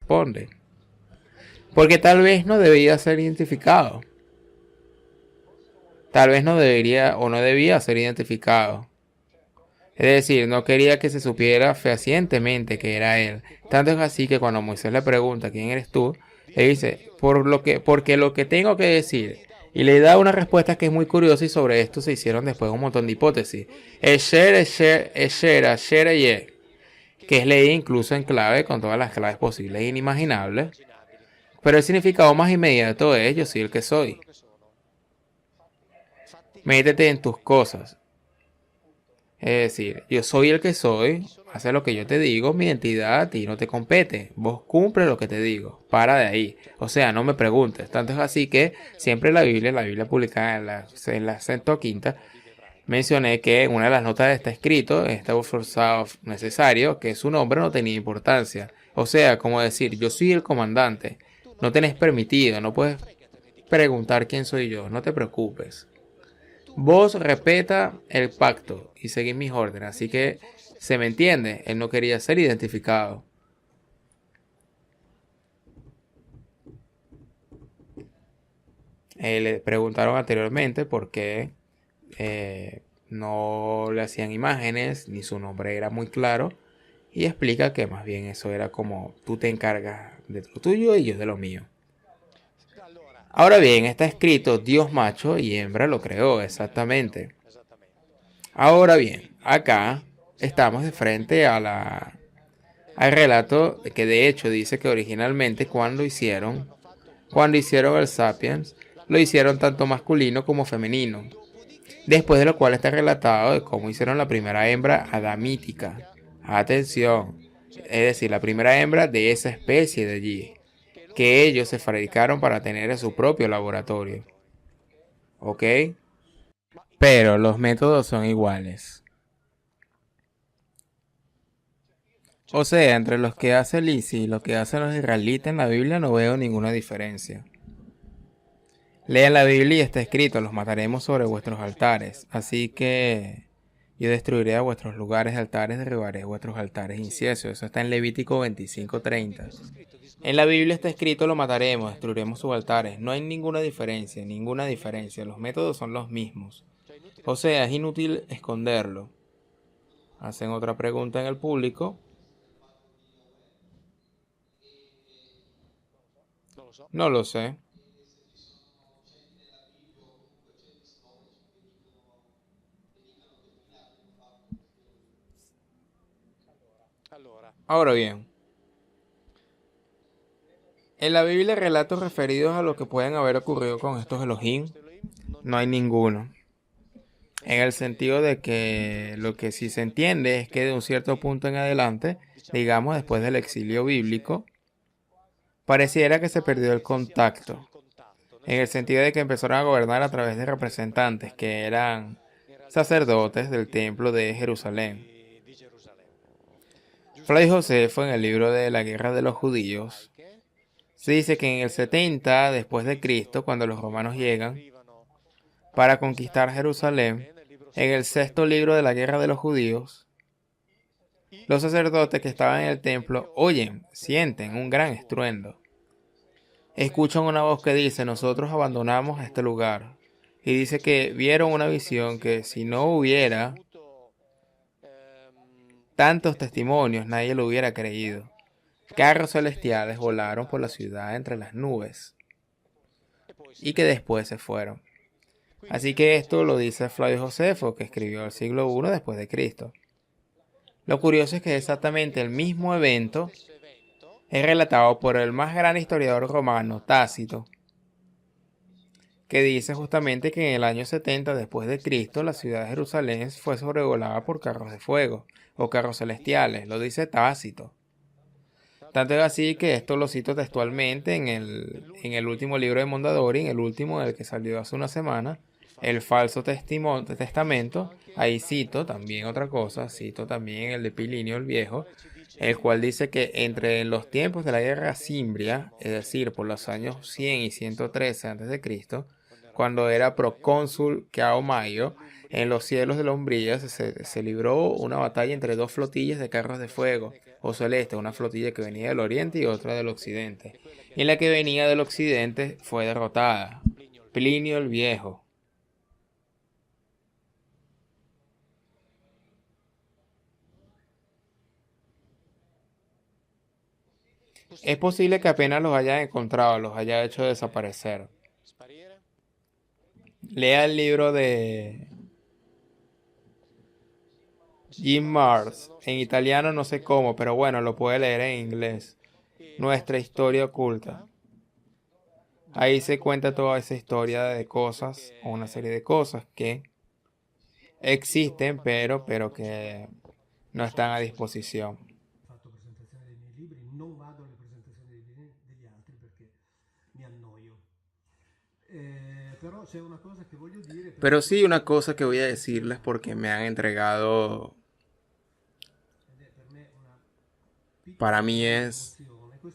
responde. Porque tal vez no debía ser identificado. Tal vez no debería o no debía ser identificado. Es decir, no quería que se supiera fehacientemente que era él. Tanto es así que cuando Moisés le pregunta quién eres tú, le dice, porque lo que tengo que decir. Y le da una respuesta que es muy curiosa y sobre esto se hicieron después un montón de hipótesis. Esher, Esher, Esher, Asher, Ye, que es leída incluso en clave con todas las claves posibles e inimaginables. Pero el significado más inmediato es yo soy el que soy. Métete en tus cosas. Es decir, yo soy el que soy, hace lo que yo te digo, mi identidad a ti no te compete, vos cumple lo que te digo, para de ahí. O sea, no me preguntes. Tanto es así que siempre en la Biblia publicada en la 105, mencioné que en una de las notas está escrito, está forzado necesario, que su nombre no tenía importancia. O sea, como decir, yo soy el comandante, no tenés permitido, no puedes preguntar quién soy yo, no te preocupes. Vos respeta el pacto y seguís mis órdenes, así que se me entiende, él no quería ser identificado. Le preguntaron anteriormente por qué no le hacían imágenes, ni su nombre era muy claro, y explica que más bien eso era como tú te encargas de lo tuyo y yo de lo mío. Ahora bien, está escrito Dios macho y hembra lo creó, exactamente. Ahora bien, acá estamos de frente al relato que de hecho dice que originalmente cuando hicieron el Sapiens, lo hicieron tanto masculino como femenino. Después de lo cual está relatado de cómo hicieron la primera hembra adamítica. Atención, es decir, la primera hembra de esa especie de allí, que ellos se fabricaron para tener en su propio laboratorio. ¿Ok? Pero los métodos son iguales. O sea, entre los que hace Lisi y lo que hacen los israelitas en la Biblia no veo ninguna diferencia. Lean la Biblia y está escrito, los mataremos sobre vuestros altares. Así que yo destruiré a vuestros lugares de altares, derribaré vuestros altares inciesos. Eso está en Levítico 25:30. En la Biblia está escrito, lo mataremos, destruiremos sus altares. No hay ninguna diferencia, ninguna diferencia. Los métodos son los mismos. O sea, es inútil esconderlo. Hacen otra pregunta en el público. No lo sé. Ahora bien, en la Biblia relatos referidos a lo que pueden haber ocurrido con estos Elohim, no hay ninguno. En el sentido de que lo que sí se entiende es que de un cierto punto en adelante, digamos después del exilio bíblico, pareciera que se perdió el contacto. En el sentido de que empezaron a gobernar a través de representantes que eran sacerdotes del templo de Jerusalén. Fray Josefo en el libro de la Guerra de los Judíos se dice que en el 70 después de Cristo, cuando los romanos llegan para conquistar Jerusalén, en el sexto libro de la Guerra de los Judíos, los sacerdotes que estaban en el templo oyen, sienten un gran estruendo. Escuchan una voz que dice, nosotros abandonamos este lugar. Y dice que vieron una visión que si no hubiera tantos testimonios, nadie lo hubiera creído. Carros celestiales volaron por la ciudad entre las nubes y que después se fueron. Así que esto lo dice Flavio Josefo, que escribió el siglo I después de Cristo. Lo curioso es que exactamente el mismo evento es relatado por el más gran historiador romano, Tácito, que dice justamente que en el año 70 después de Cristo la ciudad de Jerusalén fue sobrevolada por carros de fuego o carros celestiales, lo dice Tácito. Tanto es así que esto lo cito textualmente en el último libro de Mondadori, en el último, el que salió hace una semana, el falso testamento. Ahí cito también otra cosa, cito también el de Pilinio el Viejo, el cual dice que entre los tiempos de la guerra cimbria, es decir, por los años 100 y 113 a.C., cuando era procónsul Cao Mayo, En los cielos de la Umbría se libró una batalla entre dos flotillas de carros de fuego, o celeste, una flotilla que venía del oriente y otra del occidente. Y en la que venía del occidente fue derrotada. Plinio el Viejo. Es posible que apenas los haya encontrado, los haya hecho desaparecer. Lea el libro de Jim Marrs. En italiano no sé cómo, pero bueno, lo puede leer en inglés. Nuestra historia oculta. Ahí se cuenta toda esa historia de cosas, o una serie de cosas que existen, pero que no están a disposición. Fatto presentazione dei miei libri, non vado alle presentazioni degli altri perché mi annoio. Però c'è una cosa che voglio dire. Pero sí, una cosa que voy a decirles porque me han entregado, para mí es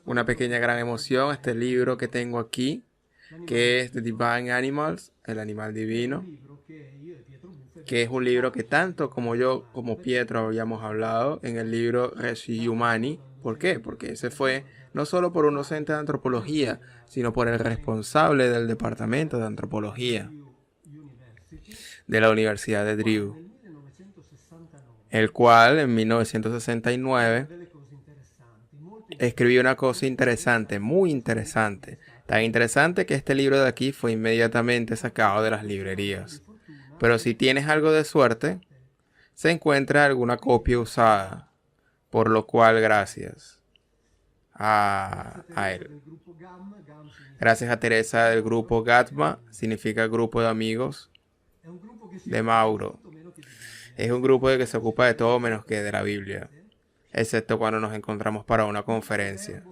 una pequeña gran emoción este libro que tengo aquí, que es The Divine Animals, el animal divino, que es un libro que tanto como yo como Pietro habíamos hablado en el libro Reci Humani. ¿Por qué? Porque ese fue no solo por un docente de antropología, sino por el responsable del departamento de antropología de la Universidad de Drew, el cual en 1969 escribió una cosa interesante, muy interesante, tan interesante que este libro de aquí fue inmediatamente sacado de las librerías. Pero si tienes algo de suerte, se encuentra alguna copia usada, por lo cual gracias a él. Gracias a Teresa del grupo Gatma, significa grupo de amigos de Mauro. Es un grupo que se ocupa de todo menos que de la Biblia, excepto cuando nos encontramos para una conferencia.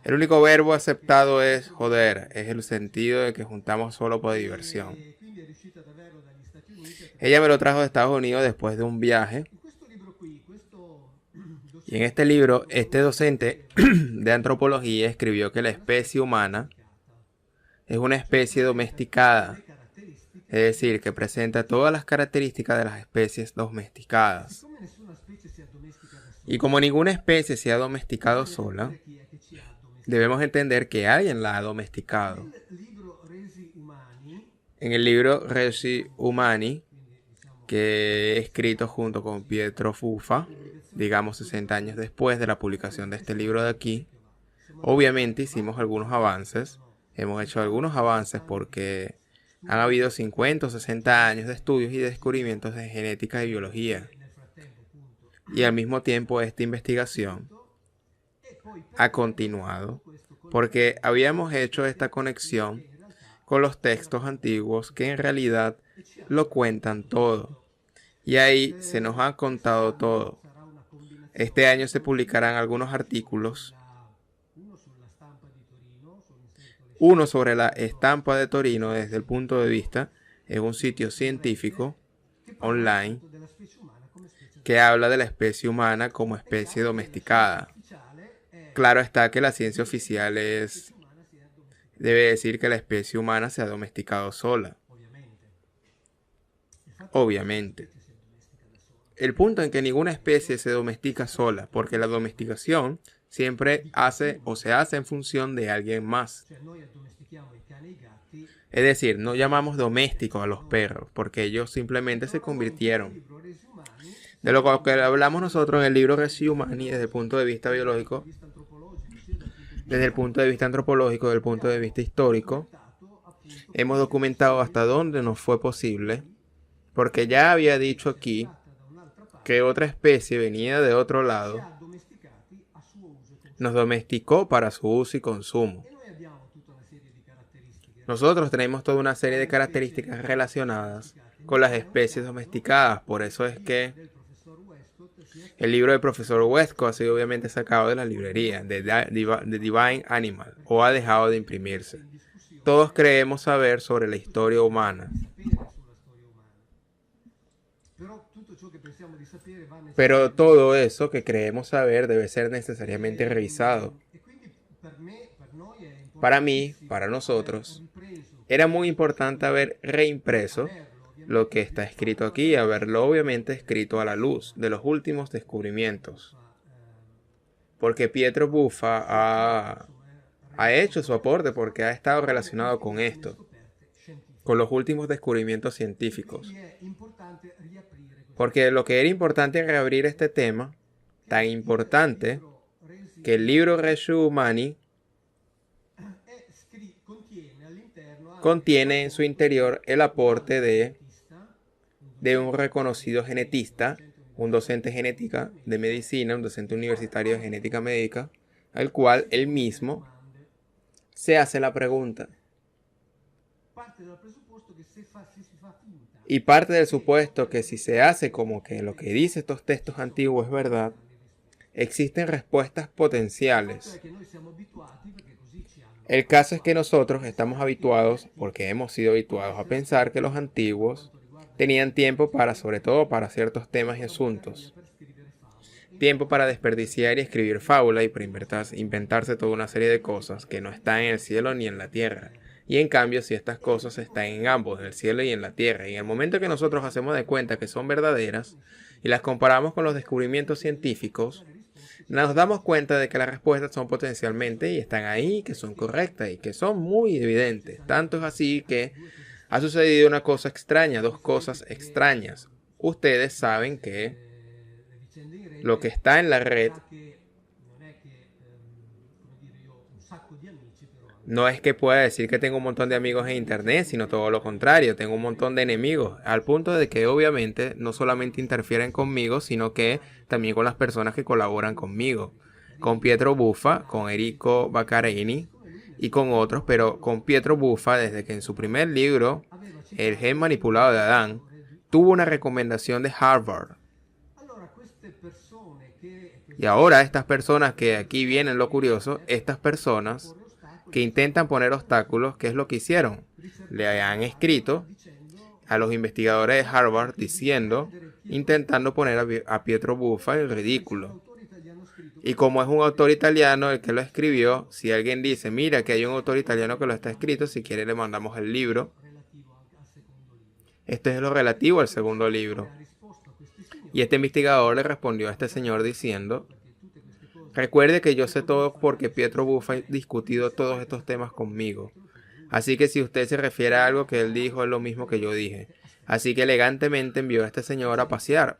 El único verbo aceptado es joder, es el sentido de que juntamos solo por diversión. Ella me lo trajo de Estados Unidos después de un viaje. Y en este libro, este docente de antropología escribió que la especie humana es una especie domesticada. Es decir, que presenta todas las características de las especies domesticadas. Y como ninguna especie se ha domesticado sola, debemos entender que alguien la ha domesticado. En el libro Reci Humani, que he escrito junto con Pietro Fuffa, digamos 60 años después de la publicación de este libro de aquí, obviamente hicimos algunos avances. Hemos hecho algunos avances porque han habido 50 o 60 años de estudios y descubrimientos de genética y biología. Y al mismo tiempo esta investigación ha continuado porque habíamos hecho esta conexión con los textos antiguos que en realidad lo cuentan todo. Y ahí se nos ha contado todo. Este año se publicarán algunos artículos. Uno sobre la estampa de Torino desde el punto de vista en un sitio científico online que habla de la especie humana como especie domesticada. Claro está que la ciencia oficial debe decir que la especie humana se ha domesticado sola. Obviamente. El punto en que ninguna especie se domestica sola, porque la domesticación siempre se hace en función de alguien más. Es decir, no llamamos domésticos a los perros, porque ellos simplemente se convirtieron. De lo que hablamos nosotros en el libro Reci Humani desde el punto de vista biológico, desde el punto de vista antropológico, desde el punto de vista histórico, hemos documentado hasta dónde nos fue posible, porque ya había dicho aquí que otra especie venida de otro lado nos domesticó para su uso y consumo. Nosotros tenemos toda una serie de características relacionadas con las especies domesticadas, por eso es que el libro del profesor Westcott ha sido obviamente sacado de la librería, de Divine Animal, o ha dejado de imprimirse. Todos creemos saber sobre la historia humana. Pero todo eso que creemos saber debe ser necesariamente revisado. Para mí, para nosotros, era muy importante haber reimpreso lo que está escrito aquí, haberlo obviamente escrito a la luz de los últimos descubrimientos. Porque Pietro Buffa ha hecho su aporte porque ha estado relacionado con esto, con los últimos descubrimientos científicos. Porque lo que era importante es reabrir este tema, tan importante, que el libro Regius Humani contiene en su interior el aporte de un reconocido genetista, un docente genética de medicina, un docente universitario de genética médica, al cual él mismo se hace la pregunta. Y parte del supuesto que si se hace como que lo que dice estos textos antiguos es verdad, existen respuestas potenciales. El caso es que nosotros estamos habituados, porque hemos sido habituados a pensar que los antiguos tenían tiempo para, sobre todo para ciertos temas y asuntos. Tiempo para desperdiciar y escribir fábula y para inventarse toda una serie de cosas que no están en el cielo ni en la tierra. Y en cambio, si estas cosas están en ambos, en el cielo y en la tierra, y en el momento que nosotros hacemos de cuenta que son verdaderas y las comparamos con los descubrimientos científicos, nos damos cuenta de que las respuestas son potencialmente y están ahí, que son correctas y que son muy evidentes. Tanto es así que ha sucedido una cosa extraña, dos cosas extrañas. Ustedes saben que lo que está en la red no es que pueda decir que tengo un montón de amigos en internet, sino todo lo contrario, tengo un montón de enemigos, al punto de que obviamente no solamente interfieren conmigo, sino que también con las personas que colaboran conmigo, con Pietro Buffa, con Enrico Baccarini y con otros, pero con Pietro Buffa, desde que en su primer libro, El gen manipulado de Adán, tuvo una recomendación de Harvard. Y ahora estas personas, que aquí viene lo curioso, estas personas que intentan poner obstáculos, ¿qué es lo que hicieron? Le han escrito a los investigadores de Harvard diciendo, intentando poner a Pietro Buffa en el ridículo. Y como es un autor italiano el que lo escribió, si alguien dice, mira que hay un autor italiano que lo está escrito, si quiere le mandamos el libro. Esto es lo relativo al segundo libro. Y este investigador le respondió a este señor diciendo, recuerde que yo sé todo porque Pietro Buffa ha discutido todos estos temas conmigo. Así que si usted se refiere a algo que él dijo, es lo mismo que yo dije. Así que elegantemente envió a este señor a pasear.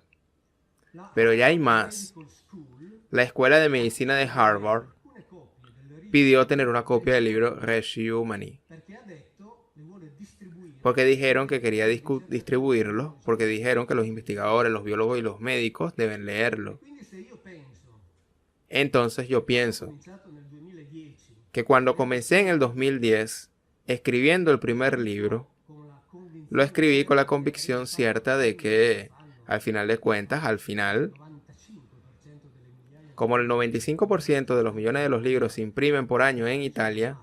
Pero ya hay más. La Escuela de Medicina de Harvard pidió tener una copia del libro Regius Humani. Porque dijeron que quería distribuirlo, porque dijeron que los investigadores, los biólogos y los médicos deben leerlo. Entonces yo pienso que cuando comencé en el 2010, escribiendo el primer libro, lo escribí con la convicción cierta de que, al final de cuentas, como el 95% de los millones de los libros se imprimen por año en Italia,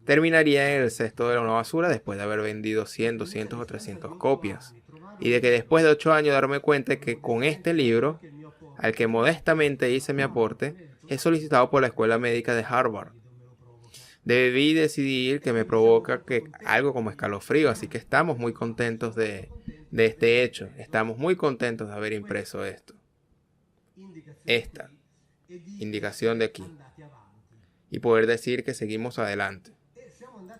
terminaría en el cesto de la basura después de haber vendido 100, 200 o 300 copias. Y de que después de 8 años darme cuenta que con este libro, al que modestamente hice mi aporte, es solicitado por la Escuela Médica de Harvard. Debí decidir que me provoca algo como escalofrío, así que estamos muy contentos de este hecho. Estamos muy contentos de haber impreso esto. Esta indicación de aquí. Y poder decir que seguimos adelante.